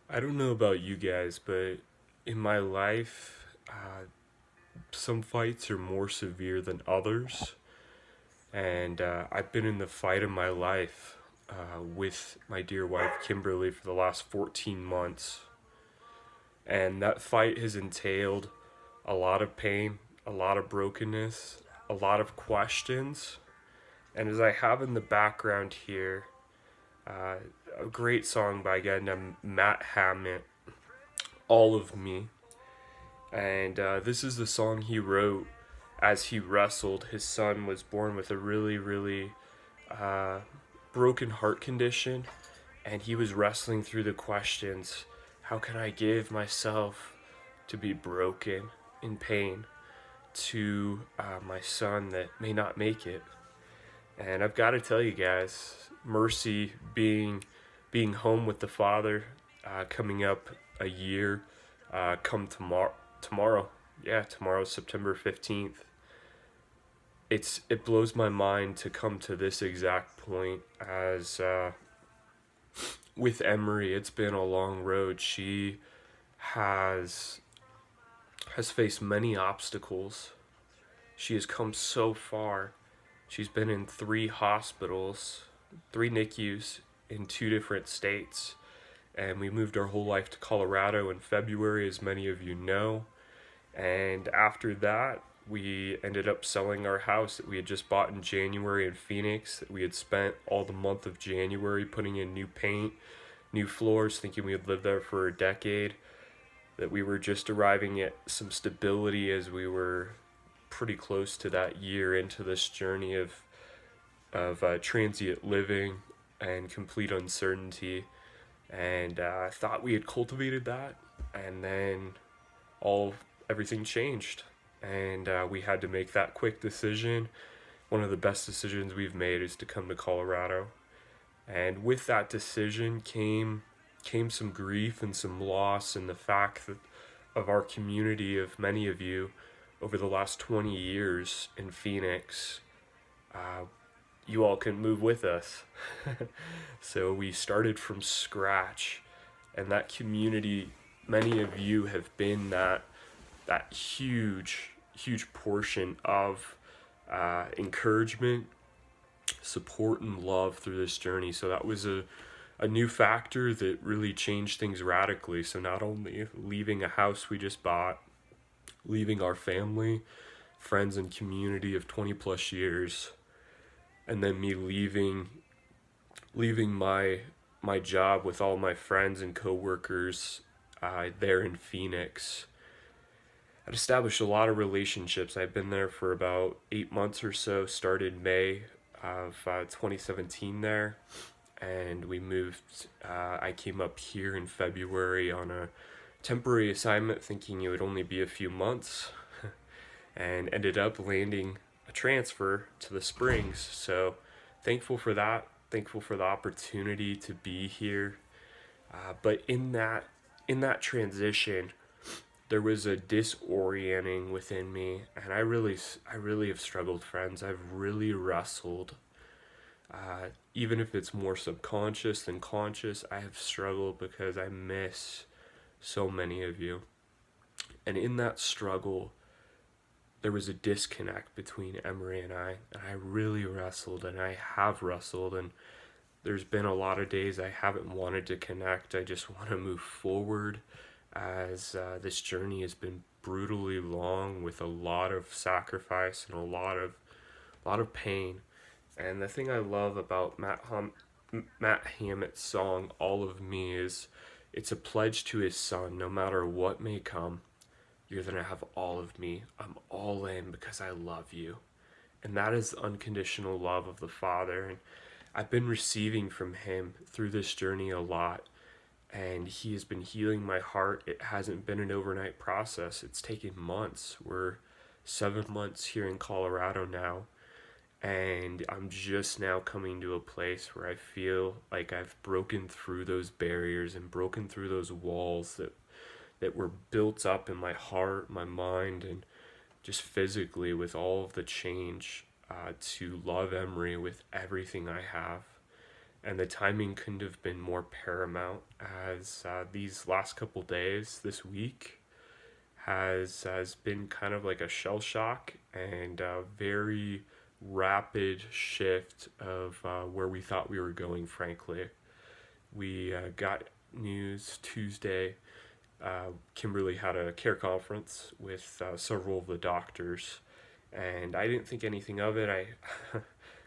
I don't know about you guys, but in my life, some fights are more severe than others. And I've been in the fight of my life with my dear wife, Kimberly, for the last 14 months. And that fight has entailed a lot of pain, a lot of brokenness, a lot of questions. And as I have in the background here, uh, a great song by a guy named Matt Hammett, All of Me. And this is the song he wrote as he wrestled. His son was born with a really uh, broken heart condition, and he was wrestling through the questions: how can I give myself to be broken in pain to my son that may not make it? And I've got to tell you guys, Mercy being home with the father, coming up a year, come tomorrow, yeah, tomorrow, September 15th. It blows my mind to come to this exact point as with Emery. It's been a long road. She has has faced many obstacles. She has come so far. She's been in 3 hospitals, 3 NICUs in 2 different states, and we moved our whole life to Colorado in February, as many of you know. And after that, we ended up selling our house that we had just bought in January in Phoenix, that we had spent all the month of January putting in new paint, new floors, thinking we would live there for a decade, that we were just arriving at some stability as we were pretty close to that year into this journey of transient living and complete uncertainty. And I thought we had cultivated that, and then all everything changed, and we had to make that quick decision. One of the best decisions we've made is to come to Colorado, and with that decision came some grief and some loss, and the fact that of our community, of many of you over the last 20 years in Phoenix, uh, you all can move with us. So we started from scratch, and that community, many of you have been that huge portion of encouragement, support, and love through this journey. So that was a new factor that really changed things radically. So not only leaving a house we just bought, leaving our family, friends, and community of 20 plus years, and then me leaving my job with all my friends and coworkers there in Phoenix. I'd established a lot of relationships. I'd been there for about 8 months or so, started May of 2017 there, and we moved. I came up here in February on a temporary assignment, thinking it would only be a few months, and ended up landing a transfer to the Springs. So thankful for that. Thankful for the opportunity to be here. But in that transition, there was a disorienting within me, and I really have struggled, friends. I've really wrestled. Even if it's more subconscious than conscious, I have struggled because I miss so many of you. And in that struggle, there was a disconnect between Emery and I really wrestled, and I have wrestled, and there's been a lot of days I haven't wanted to connect. I just want to move forward, as this journey has been brutally long with a lot of sacrifice and a lot of pain. And the thing I love about Matt Hammett's song "All of Me" is it's a pledge to his son. No matter what may come, you're gonna have all of me. I'm all in because I love you, and that is the unconditional love of the Father. And I've been receiving from him through this journey a lot, and he has been healing my heart. It hasn't been an overnight process. It's taken months. We're 7 months here in Colorado now, and I'm just now coming to a place where I feel like I've broken through those barriers and broken through those walls that were built up in my heart, my mind, and just physically, with all of the change, to love Emery with everything I have. And the timing couldn't have been more paramount, as these last couple days, this week, has been kind of like a shell shock and a very rapid shift of where we thought we were going, frankly. We got news Tuesday. Kimberly had a care conference with several of the doctors, and I didn't think anything of it. I,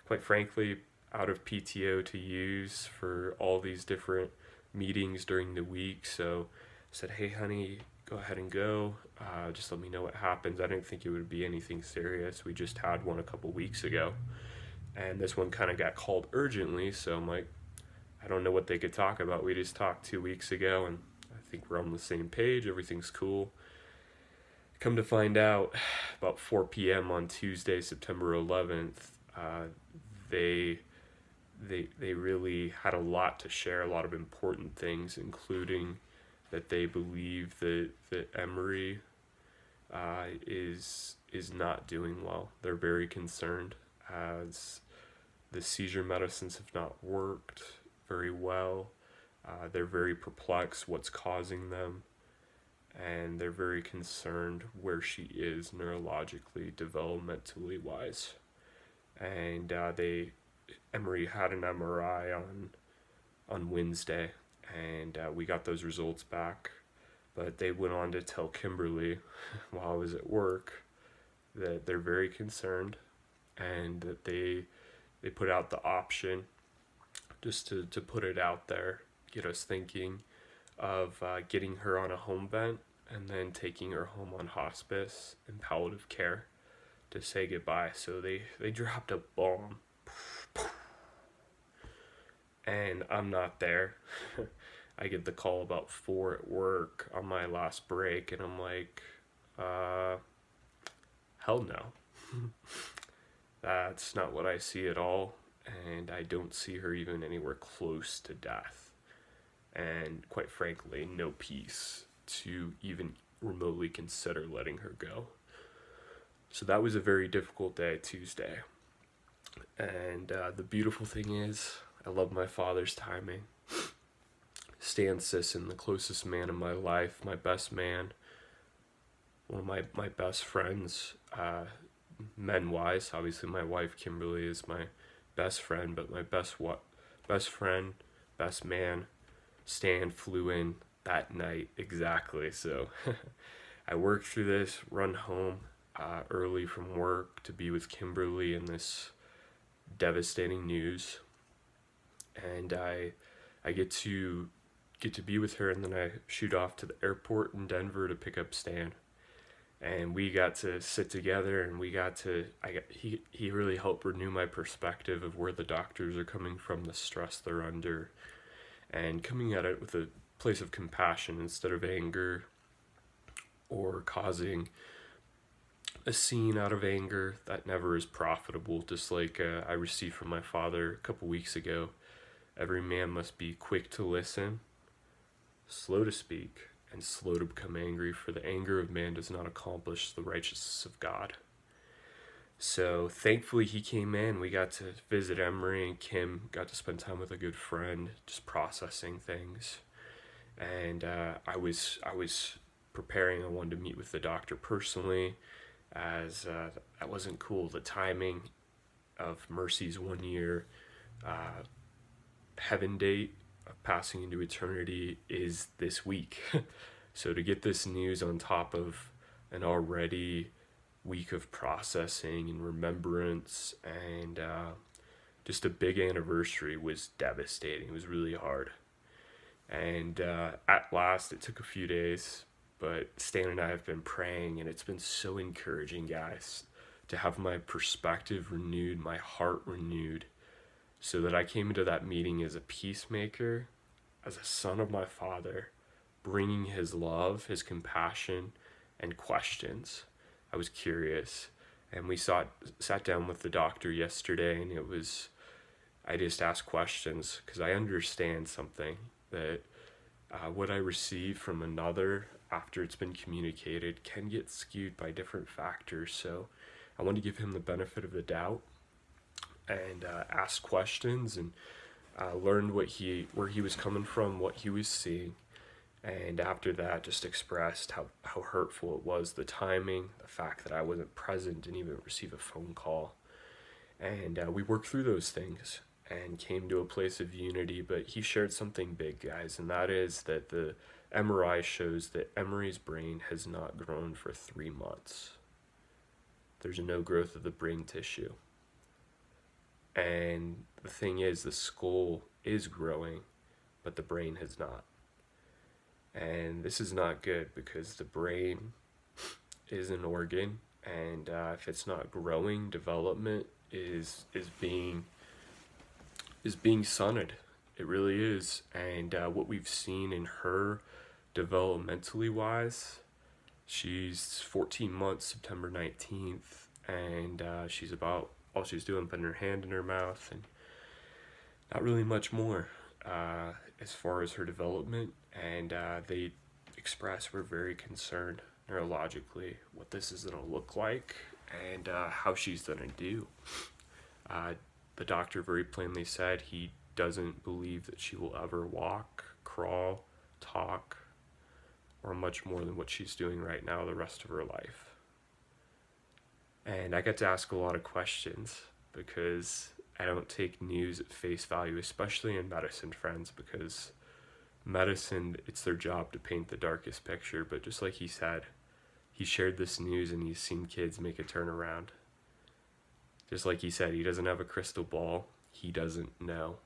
quite frankly, out of PTO to use for all these different meetings during the week, so I said, "Hey, honey, go ahead and go. Just let me know what happens." I didn't think it would be anything serious. We just had one a couple weeks ago, and this one kind of got called urgently, so I'm like, I don't know what they could talk about. We just talked 2 weeks ago, and I think we're on the same page. Everything's cool. Come to find out, about 4 p.m. on Tuesday, September 11th, they they really had a lot to share, a lot of important things, including that they believe that Emery is not doing well. They're very concerned, as the seizure medicines have not worked very well. They're very perplexed what's causing them, and they're very concerned where she is neurologically, developmentally wise. And Emery had an MRI on Wednesday, and we got those results back. But they went on to tell Kimberly while I was at work that they're very concerned, and that they put out the option, just to put it out there, get us thinking of getting her on a home vent and then taking her home on hospice and palliative care to say goodbye. So they dropped a bomb, and I'm not there. I get the call about 4 at work on my last break, and I'm like, hell no. That's not what I see at all, and I don't see her even anywhere close to death. And quite frankly, no peace to even remotely consider letting her go. So that was a very difficult day, Tuesday. And the beautiful thing is, I love my father's timing. Stan Sisson, the closest man in my life, my best man, one of my best friends, men-wise. Obviously, my wife, Kimberly, is my best friend, but my best friend, best man, Stan, flew in that night exactly. So I worked through this, run home early from work to be with Kimberly in this devastating news, and I get to be with her, and then I shoot off to the airport in Denver to pick up Stan. And we got to sit together, and he really helped renew my perspective of where the doctors are coming from, the stress they're under, and coming at it with a place of compassion instead of anger, or causing a scene out of anger that never is profitable. Just like I received from my father a couple weeks ago, every man must be quick to listen, slow to speak, and slow to become angry, for the anger of man does not accomplish the righteousness of God. So thankfully he came in. We got to visit Emery, and Kim got to spend time with a good friend, just processing things. And I was preparing. I wanted to meet with the doctor personally, as that wasn't cool. The timing of Mercy's 1 year heaven date of passing into eternity is this week. So to get this news on top of an already week of processing and remembrance, and just a big anniversary, was devastating. It was really hard. And at last, it took a few days, but Stan and I have been praying, and it's been so encouraging, guys, to have my perspective renewed, my heart renewed, so that I came into that meeting as a peacemaker, as a son of my father, bringing his love, his compassion, and questions. I was curious, and we sat down with the doctor yesterday, and I just asked questions, because I understand something, that what I receive from another after it's been communicated can get skewed by different factors. So I want to give him the benefit of the doubt and ask questions, and learned where he was coming from, what he was seeing, and after that just expressed how hurtful it was, the timing, the fact that I wasn't present, didn't even receive a phone call. And we worked through those things and came to a place of unity. But he shared something big, guys, and that is that the MRI shows that Emery's brain has not grown for 3 months. There's no growth of the brain tissue. And the thing is, the skull is growing, but the brain has not. And this is not good because the brain is an organ, and if it's not growing, development is being stunted. It really is. And what we've seen in her developmentally wise, she's 14 months, September 19th, and she's about all she's doing putting her hand in her mouth and not really much more as far as her development. And they express we're very concerned neurologically what this is going to look like and how she's going to do. The doctor very plainly said he doesn't believe that she will ever walk, crawl, talk, or much more than what she's doing right now the rest of her life. And I get to ask a lot of questions because I don't take news at face value, especially in medicine, friends, because medicine, it's their job to paint the darkest picture. But just like he said, he shared this news and he's seen kids make a turnaround. Just like he said, he doesn't have a crystal ball. He doesn't know.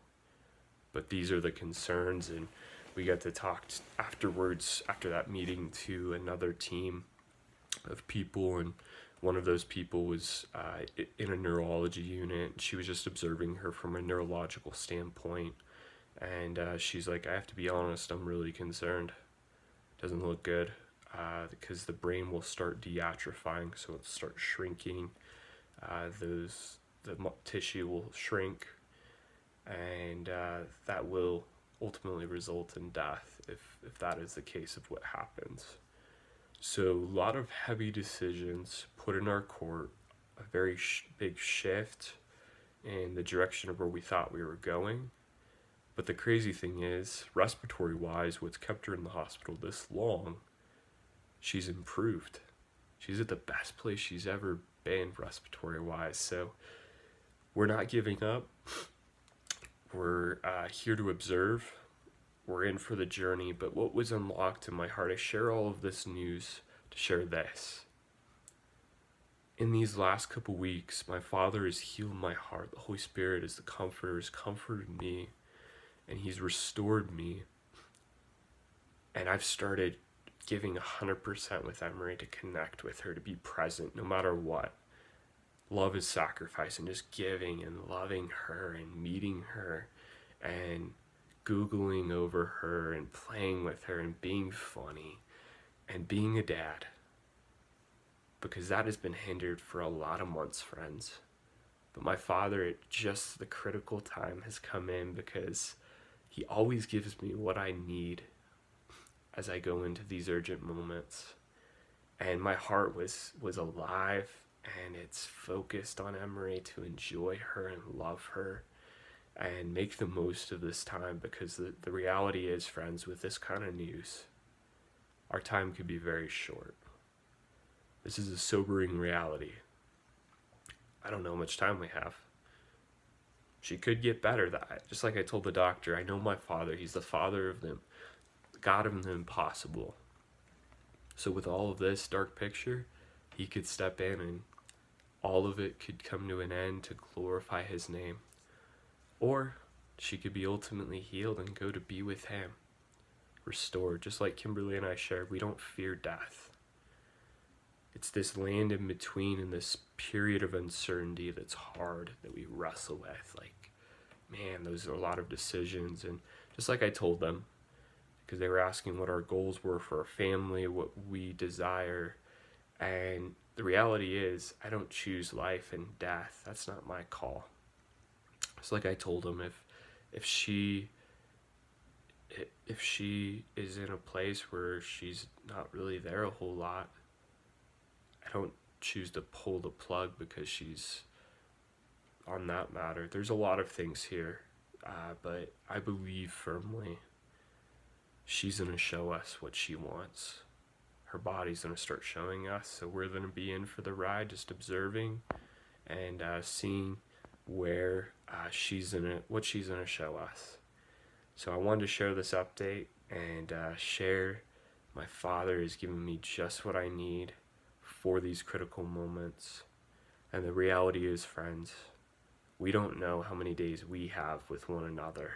But these are the concerns, and we got to talk afterwards, after that meeting, to another team of people, and one of those people was in a neurology unit. She was just observing her from a neurological standpoint, and she's like, I have to be honest, I'm really concerned. Doesn't look good, because the brain will start deatrophying, so it'll start shrinking. The tissue will shrink, and that will ultimately result in death if that is the case of what happens. So a lot of heavy decisions put in our court, a very big shift in the direction of where we thought we were going. But the crazy thing is, respiratory wise, what's kept her in the hospital this long, she's improved. She's at the best place she's ever been respiratory wise. So we're not giving up. We're here to observe. We're in for the journey. But what was unlocked in my heart, I share all of this news to share this. In these last couple weeks, my Father has healed my heart. The Holy Spirit is the comforter, has comforted me, and he's restored me. And I've started giving 100% with Emery, to connect with her, to be present no matter what. Love is sacrifice, and just giving and loving her and meeting her and Googling over her and playing with her and being funny and being a dad. Because that has been hindered for a lot of months, friends. But my Father, at just the critical time, has come in, because he always gives me what I need as I go into these urgent moments. And my heart was alive, and it's focused on Emery, to enjoy her and love her and make the most of this time, because the reality is, friends, with this kind of news, our time could be very short. This is a sobering reality. I don't know how much time we have. She could get better. That, just like I told the doctor, I know my Father. He's the Father of them, God of the impossible. So with all of this dark picture, he could step in and all of it could come to an end to glorify his name. Or she could be ultimately healed and go to be with him, restored. Just like Kimberly and I shared, we don't fear death. It's this land in between, and this period of uncertainty that's hard, that we wrestle with. Like, man, those are a lot of decisions. And just like I told them, because they were asking what our goals were for our family, what we desire. And the reality is, I don't choose life and death. That's not my call. It's like I told them, if she is in a place where she's not really there a whole lot, I don't choose to pull the plug because she's on that matter. There's a lot of things here. but I believe firmly she's going to show us what she wants. Her body's going to start showing us, so we're going to be in for the ride, just observing and seeing where what she's gonna show us. So I wanted to share this update and share my Father has given me just what I need for these critical moments. And the reality is, friends, we don't know how many days we have with one another.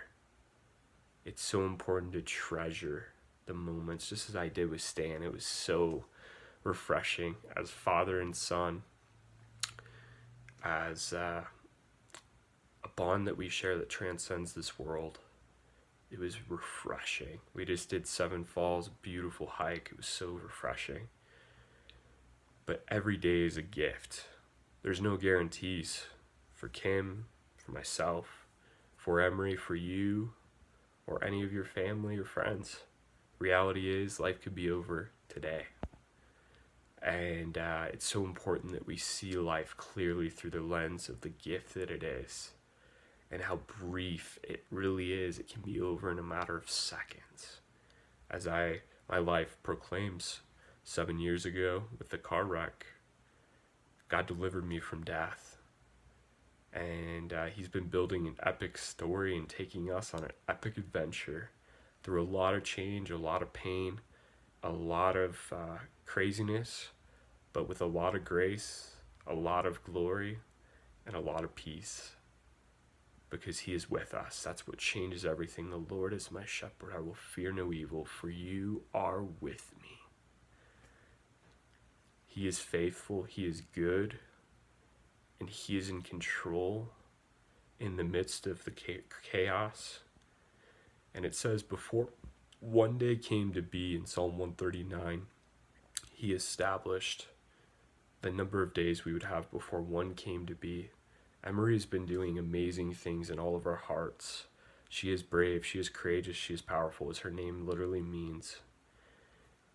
It's so important to treasure the moments, just as I did with Stan. It was so refreshing as father and son, as a bond that we share that transcends this world. It was refreshing. We just did Seven Falls, beautiful hike. It was so refreshing. But every day is a gift. There's no guarantees for Kim, for myself, for Emery, for you, or any of your family or friends. Reality is, life could be over today. And it's so important that we see life clearly through the lens of the gift that it is, and how brief it really is. It can be over in a matter of seconds. As my life proclaims, 7 years ago with the car wreck, God delivered me from death. And he's been building an epic story and taking us on an epic adventure through a lot of change, a lot of pain, a lot of craziness, but with a lot of grace, a lot of glory, and a lot of peace. Because he is with us. That's what changes everything. The Lord is my shepherd. I will fear no evil, for you are with me. He is faithful. He is good. And he is in control in the midst of the chaos. And it says, before one day came to be in Psalm 139, he established the number of days we would have before one came to be. Emery has been doing amazing things in all of our hearts. She is brave, she is courageous, she is powerful, as her name literally means.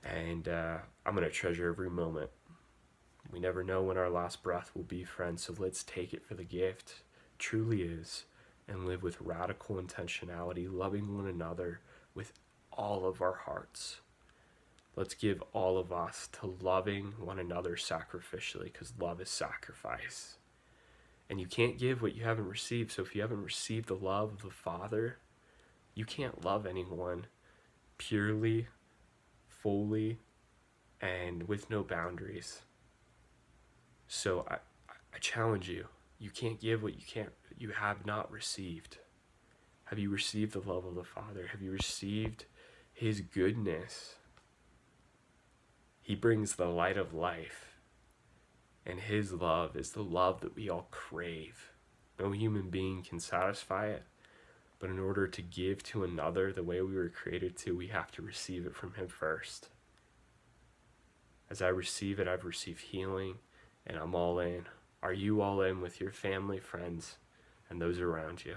And I'm going to treasure every moment. We never know when our last breath will be, friends, so let's take it for the gift it truly is, and live with radical intentionality, loving one another with all of our hearts. Let's give all of us to loving one another sacrificially, because love is sacrifice. And you can't give what you haven't received. So if you haven't received the love of the Father, you can't love anyone purely, fully, and with no boundaries. So I challenge you. You can't give what you have not received. Have you received the love of the Father? Have you received his goodness? He brings the light of life. And his love is the love that we all crave. No human being can satisfy it, but in order to give to another the way we were created to, we have to receive it from him first. As I receive it, I've received healing, and I'm all in. Are you all in with your family, friends, and those around you?